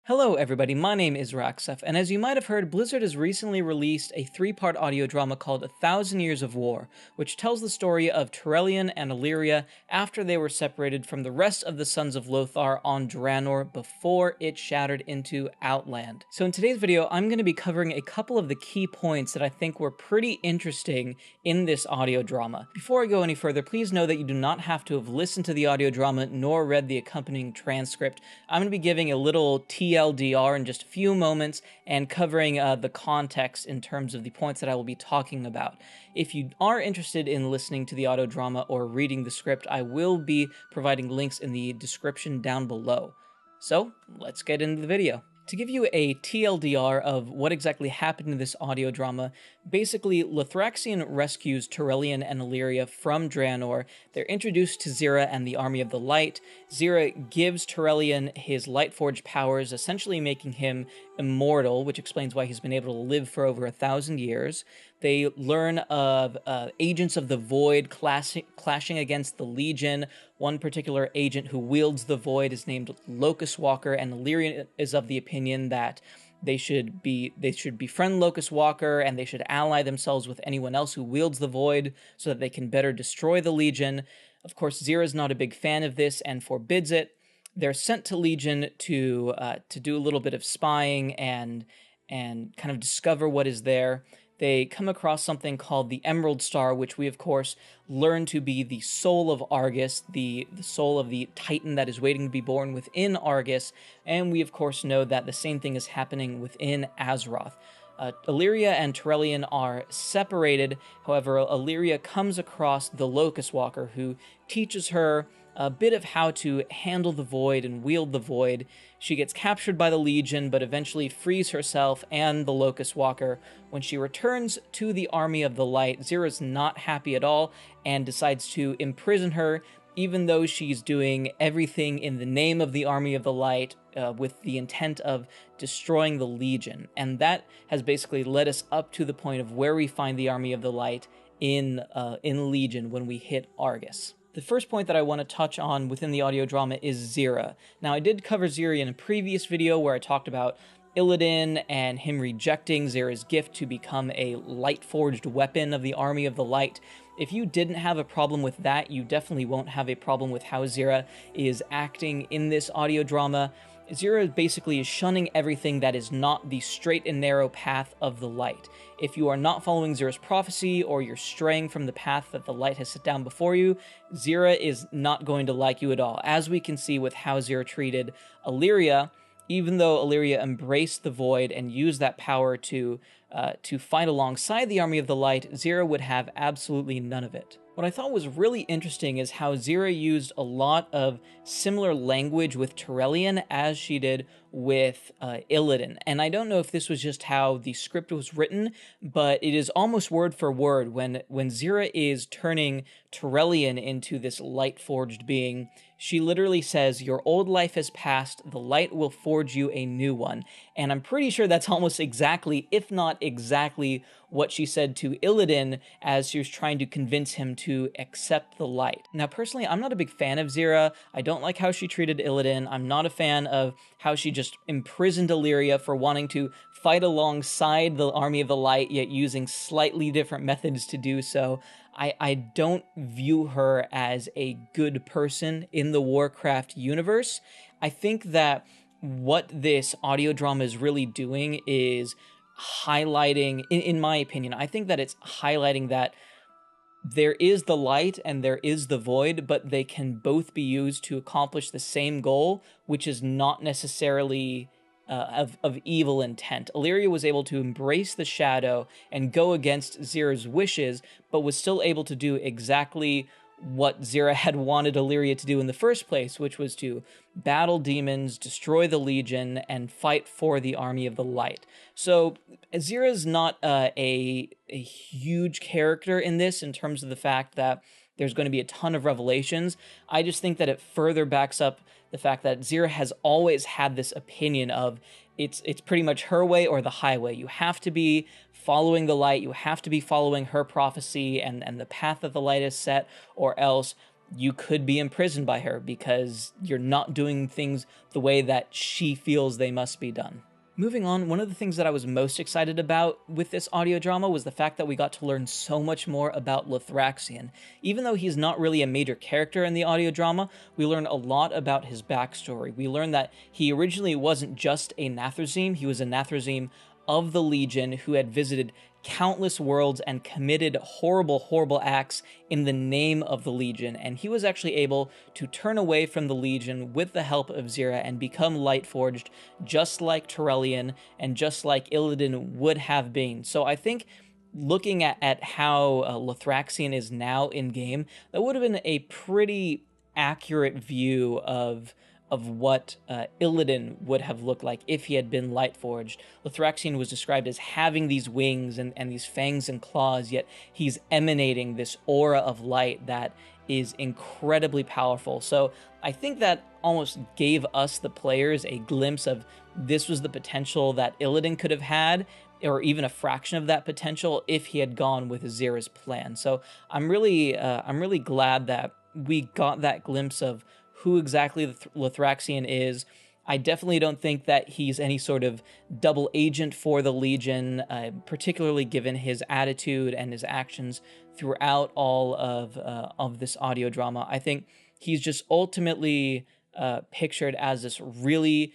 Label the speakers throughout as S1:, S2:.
S1: Hello everybody, my name is Raxef, and as you might have heard, Blizzard has recently released a 3-part audio drama called 1,000 Years of War, which tells the story of Turalyon and Illyria after they were separated from the rest of the Sons of Lothar on Draenor before it shattered into Outland. So in today's video, I'm going to be covering a couple of the key points that I think were pretty interesting in this audio drama. Before I go any further, please know that you do not have to have listened to the audio drama nor read the accompanying transcript. I'm going to be giving a little TLDR in just a few moments and covering the context in terms of the points that I will be talking about. If you are interested in listening to the audio drama or reading the script, I will be providing links in the description down below. So let's get into the video. To give you a TLDR of what exactly happened in this audio drama, basically Lothraxion rescues Turalyon and Illyria from Draenor. They're introduced to Xe'ra and the Army of the Light. Xe'ra gives Turalyon his Lightforged powers, essentially making him immortal, which explains why he's been able to live for over 1,000 years. They learn of agents of the Void clashing against the Legion. One particular agent who wields the Void is named Locus Walker, and Illyria is of the opinion that they should befriend Locus Walker and they should ally themselves with anyone else who wields the Void so that they can better destroy the Legion. Of course, Xe'ra's not a big fan of this and forbids it. They're sent to Legion to do a little bit of spying and kind of discover what is there. They come across something called the Emerald Star, which we, of course, learn to be the soul of Argus, the soul of the Titan that is waiting to be born within Argus, and we, of course, know that the same thing is happening within Azeroth. Illyria and Turalyon are separated. However, Illyria comes across the Locus Walker, who teaches her a bit of how to handle the Void and wield the Void. She gets captured by the Legion, but eventually frees herself and the Locus Walker. When she returns to the Army of the Light, Xe'ra's not happy at all and decides to imprison her, even though she's doing everything in the name of the Army of the Light with the intent of destroying the Legion. And that has basically led us up to the point of where we find the Army of the Light in Legion when we hit Argus. The first point that I want to touch on within the audio drama is Xe'ra. Now, I did cover Xe'ra in a previous video where I talked about Illidan and him rejecting Xe'ra's gift to become a light-forged weapon of the Army of the Light. If you didn't have a problem with that, you definitely won't have a problem with how Xe'ra is acting in this audio drama. Xe'ra basically is shunning everything that is not the straight and narrow path of the light. If you are not following Xe'ra's prophecy, or you're straying from the path that the light has set down before you, Xe'ra is not going to like you at all, as we can see with how Xe'ra treated Illyria. Even though Illyria embraced the Void and used that power to fight alongside the Army of the Light, Xe'ra would have absolutely none of it. What I thought was really interesting is how Xe'ra used a lot of similar language with Turalyon as she did with Illidan. And I don't know if this was just how the script was written, but it is almost word for word. When Xe'ra is turning Turalyon into this light-forged being, she literally says, "Your old life has passed, the light will forge you a new one." And I'm pretty sure that's almost exactly, if not exactly, what she said to Illidan as she was trying to convince him to accept the light. Now, personally, I'm not a big fan of Xe'ra. I don't like how she treated Illidan. I'm not a fan of how she just imprisoned Illyria for wanting to fight alongside the Army of the Light, yet using slightly different methods to do so. I don't view her as a good person in the Warcraft universe. I think that what this audio drama is really doing is highlighting, in my opinion, I think that it's highlighting that there is the light and there is the void, but they can both be used to accomplish the same goal, which is not necessarily of evil intent. Illyria was able to embrace the shadow and go against Xe'ra's wishes, but was still able to do exactly what Xe'ra had wanted Illyria to do in the first place, which was to battle demons, destroy the Legion, and fight for the Army of the Light. So Xe'ra's not a huge character in this in terms of the fact that there's going to be a ton of revelations. I just think that it further backs up the fact that Xe'ra has always had this opinion of it's pretty much her way or the highway. You have to be following the light, you have to be following her prophecy and the path that the light is set, or else you could be imprisoned by her because you're not doing things the way that she feels they must be done. Moving on, one of the things that I was most excited about with this audio drama was the fact that we got to learn so much more about Lothraxion. Even though he's not really a major character in the audio drama, we learn a lot about his backstory. We learn that he originally wasn't just a Nathrezim, he was a Nathrezim of the Legion who had visited countless worlds and committed horrible, horrible acts in the name of the Legion, and he was actually able to turn away from the Legion with the help of Xe'ra and become Lightforged, just like Turalyon and just like Illidan would have been. So I think looking at how Lothraxion is now in-game, that would have been a pretty accurate view of what Illidan would have looked like if he had been Lightforged. Lothraxion was described as having these wings and these fangs and claws, yet he's emanating this aura of light that is incredibly powerful. So I think that almost gave us, the players, a glimpse of this was the potential that Illidan could have had, or even a fraction of that potential if he had gone with Xe'ra's plan. So I'm really glad that we got that glimpse of who exactly Lothraxion is. I definitely don't think that he's any sort of double agent for the Legion, particularly given his attitude and his actions throughout all of this audio drama. I think he's just ultimately pictured as this really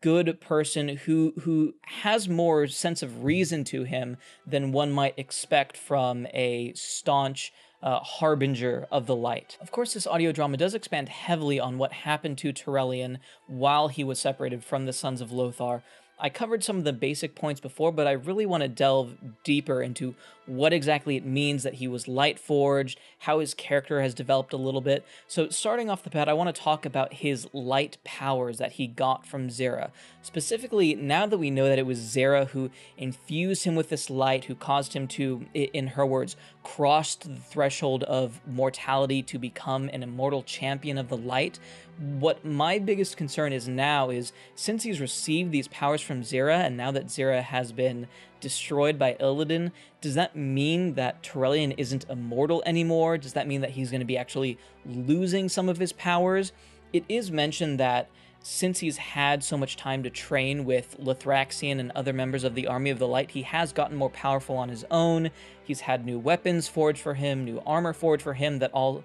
S1: good person who has more sense of reason to him than one might expect from a staunch harbinger of the light. Of course, this audio drama does expand heavily on what happened to Turalyon while he was separated from the Sons of Lothar. I covered some of the basic points before, but I really want to delve deeper into what exactly it means that he was Lightforged, how his character has developed a little bit. So starting off the bat, I want to talk about his light powers that he got from Xe'ra. Specifically, now that we know that it was Xe'ra who infused him with this light, who caused him to, in her words, cross the threshold of mortality to become an immortal champion of the light, what my biggest concern is now is, since he's received these powers from Xe'ra, and now that Xe'ra has been destroyed by Illidan, does that mean that Turalyon isn't immortal anymore? Does that mean that he's going to be actually losing some of his powers? It is mentioned that since he's had so much time to train with Lothraxion and other members of the Army of the Light, he has gotten more powerful on his own. He's had new weapons forged for him, new armor forged for him that all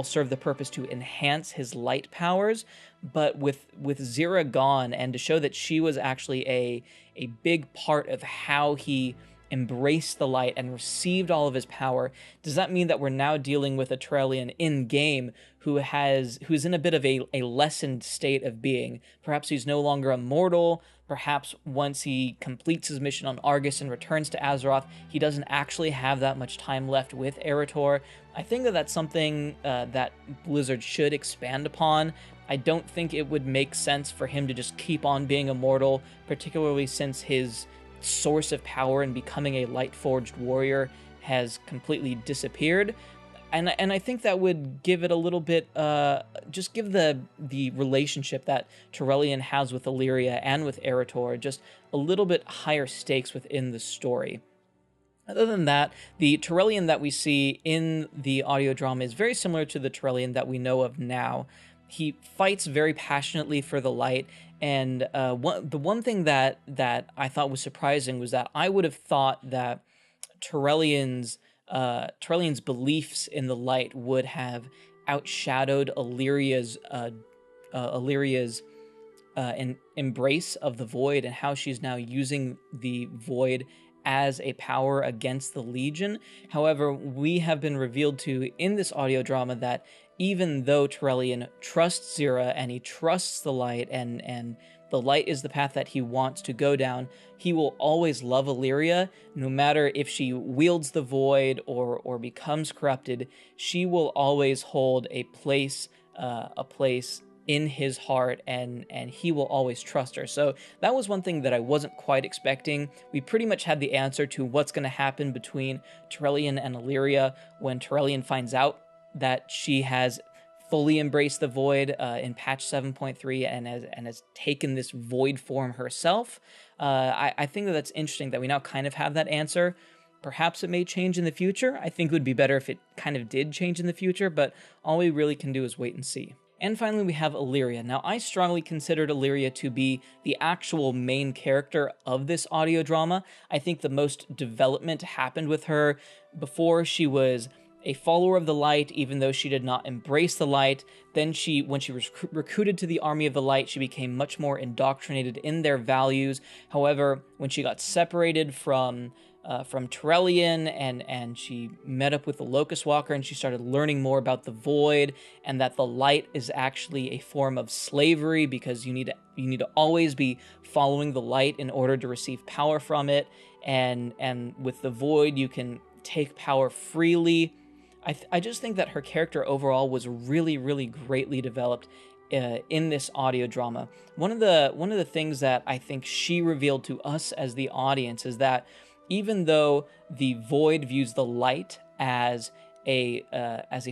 S1: serve the purpose to enhance his light powers. But with Xe'ra gone, and to show that she was actually a big part of how he embraced the light and received all of his power, does that mean that we're now dealing with a Turalyon in-game who's in a bit of a lessened state of being? Perhaps he's no longer immortal. Perhaps once he completes his mission on Argus and returns to Azeroth, he doesn't actually have that much time left with Eretor. I think that that's something that Blizzard should expand upon. I don't think it would make sense for him to just keep on being immortal, particularly since his source of power in becoming a Lightforged warrior has completely disappeared. And I think that would give it a little bit, just give the relationship that Turalyon has with Illyria and with Eretor just a little bit higher stakes within the story. Other than that, the Turalyon that we see in the audio drama is very similar to the Turalyon that we know of now. He fights very passionately for the light, and the one thing that I thought was surprising was that I would have thought that Turelyon's beliefs in the light would have outshadowed Illyria's embrace of the void, and how she's now using the void as a power against the Legion. However, we have been revealed to in this audio drama that even though Turalyon trusts Xe'ra and he trusts the light, and the light is the path that he wants to go down, he will always love Illyria. No matter if she wields the void or becomes corrupted, she will always hold a place in his heart, and he will always trust her. So that was one thing that I wasn't quite expecting. We pretty much had the answer to what's going to happen between Turalyon and Illyria when Turalyon finds out that she has fully embraced the void in patch 7.3 and has taken this void form herself. I think that that's interesting that we now kind of have that answer. Perhaps it may change in the future. I think it would be better if it kind of did change in the future, but all we really can do is wait and see. And finally, we have Illyria. Now, I strongly considered Illyria to be the actual main character of this audio drama. I think the most development happened with her. Before, she was a follower of the light, even though she did not embrace the light. Then when she was recruited to the army of the light, she became much more indoctrinated in their values. However, when she got separated from Turalyon and she met up with the Locus Walker and she started learning more about the void and that the light is actually a form of slavery because you need to always be following the light in order to receive power from it, and with the void you can take power freely. I just think that her character overall was really, really greatly developed in this audio drama. One of the things that I think she revealed to us as the audience is that even though the void views the light as a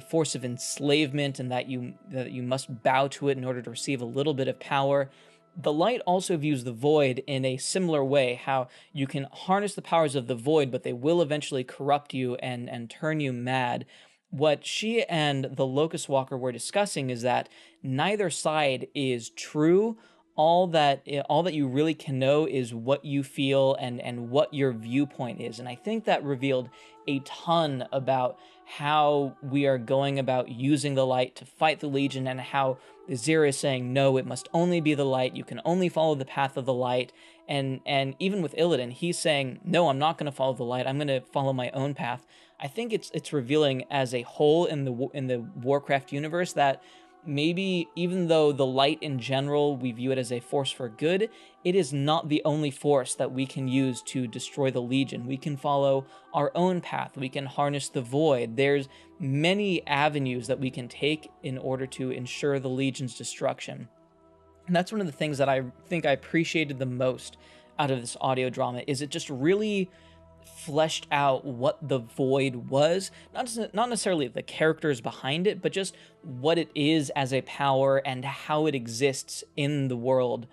S1: force of enslavement and that you must bow to it in order to receive a little bit of power, the light also views the void in a similar way, how you can harness the powers of the void, but they will eventually corrupt you and turn you mad. What she and the Locus Walker were discussing is that neither side is true. All that you really can know is what you feel and what your viewpoint is. And I think that revealed a ton about how we are going about using the light to fight the Legion, and how Xe'ra is saying, no, it must only be the light. You can only follow the path of the light. And even with Illidan, he's saying, no, I'm not going to follow the light. I'm going to follow my own path. I think it's revealing as a whole in the Warcraft universe that maybe even though the light in general, we view it as a force for good, it is not the only force that we can use to destroy the Legion. We can follow our own path. We can harness the void. There's many avenues that we can take in order to ensure the Legion's destruction. And that's one of the things that I think I appreciated the most out of this audio drama, is it just really fleshed out what the void was, not necessarily the characters behind it, but just what it is as a power and how it exists in the world,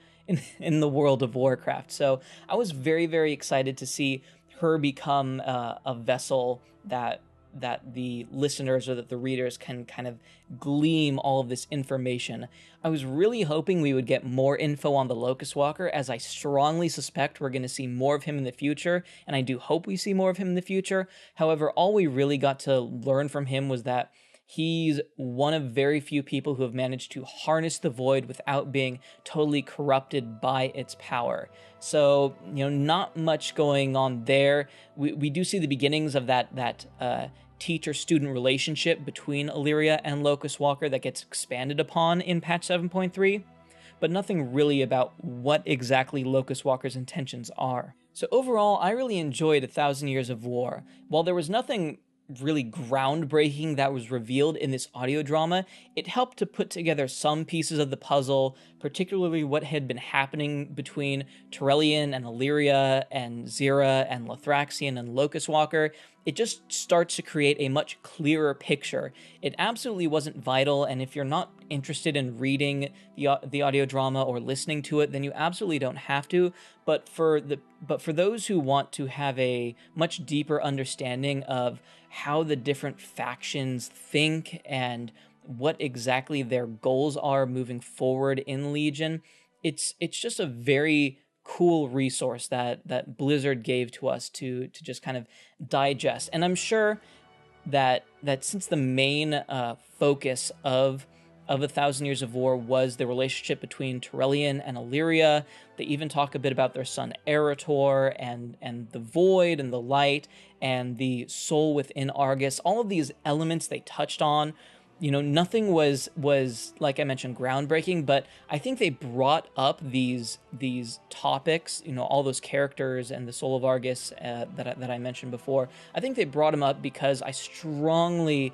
S1: in the world of Warcraft. So I was very, very excited to see her become a vessel that the listeners or that the readers can kind of glean all of this information. I was really hoping we would get more info on the Locus Walker, as I strongly suspect we're going to see more of him in the future, and I do hope we see more of him in the future. However, all we really got to learn from him was that he's one of very few people who have managed to harness the void without being totally corrupted by its power. So, not much going on there. We do see the beginnings of that teacher-student relationship between Alleria and Locus Walker that gets expanded upon in patch 7.3, but nothing really about what exactly Locus Walker's intentions are. So overall, I really enjoyed 1,000 Years of War. While there was nothing really groundbreaking that was revealed in this audio drama, it helped to put together some pieces of the puzzle, particularly what had been happening between Turalyon and Illyria and Xe'ra and Lothraxion and Locus Walker. It just starts to create a much clearer picture. It absolutely wasn't vital, and if you're not interested in reading the audio drama or listening to it, then you absolutely don't have to. But for those who want to have a much deeper understanding of how the different factions think and what exactly their goals are moving forward in Legion, it's just a very cool resource that Blizzard gave to us to just kind of digest. And I'm sure that since the main focus of 1,000 Years of War was the relationship between Turalyon and Illyria, they even talk a bit about their son Erator and the void and the light and the soul within Argus. All of these elements they touched on. Nothing was like I mentioned groundbreaking, but I think they brought up these topics, all those characters and the soul of Argus that I mentioned before. I think they brought them up because I strongly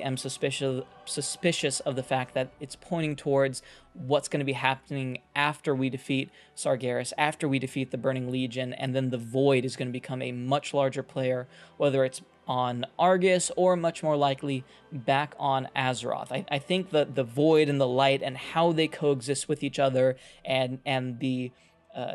S1: am suspicious of the fact that it's pointing towards what's going to be happening after we defeat Sargeras, after we defeat the Burning Legion, and then the Void is going to become a much larger player, whether it's on Argus or much more likely back on Azeroth. I think that the Void and the Light and how they coexist with each other and the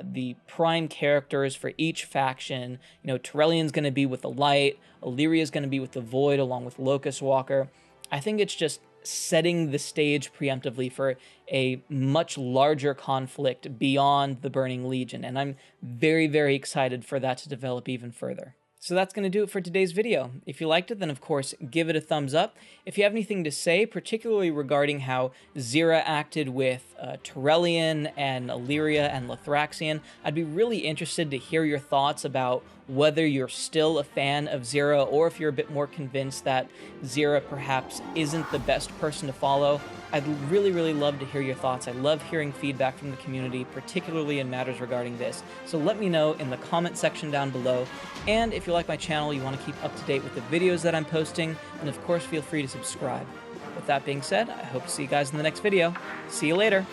S1: the prime characters for each faction. You know, Turalion's going to be with the Light, Illyria's going to be with the Void, along with Locus Walker. I think it's just setting the stage preemptively for a much larger conflict beyond the Burning Legion, and I'm very, very excited for that to develop even further. So that's going to do it for today's video. If you liked it, then of course, give it a thumbs up. If you have anything to say, particularly regarding how Xe'ra acted with Turalyon and Alleria and Lothraxion, I'd be really interested to hear your thoughts about whether you're still a fan of Xe'ra or if you're a bit more convinced that Xe'ra perhaps isn't the best person to follow. I'd really, really love to hear your thoughts. I love hearing feedback from the community, particularly in matters regarding this. So let me know in the comment section down below. And if you like my channel, you want to keep up to date with the videos that I'm posting, then of course feel free to subscribe. With that being said, I hope to see you guys in the next video. See you later.